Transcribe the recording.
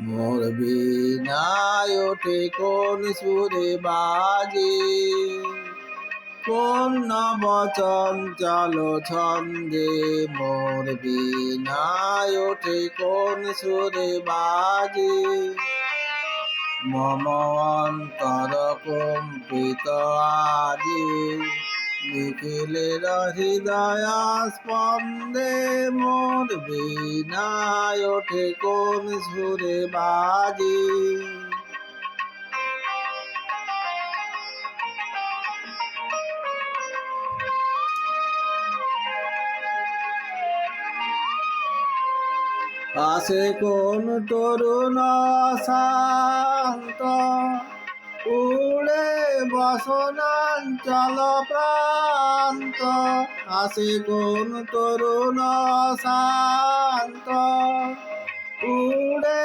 মোর বীণায় ওঠে কোন সুরে বাজে, কোন নব চঞ্চল ছন্দে। মোর বীণায় ওঠে কোন সুরে বাজে, মম অন্তর কম্পিত আজি। নিখিলের হৃদয় স্পন্দে, মোর বীণায় ওঠে কোন সুরে বাজে। আসে কোন তরুণ শান্ত, উড়ে বসনাঞ্চল প্রান্ত। আসে কোন তরুণ শান্ত, উড়ে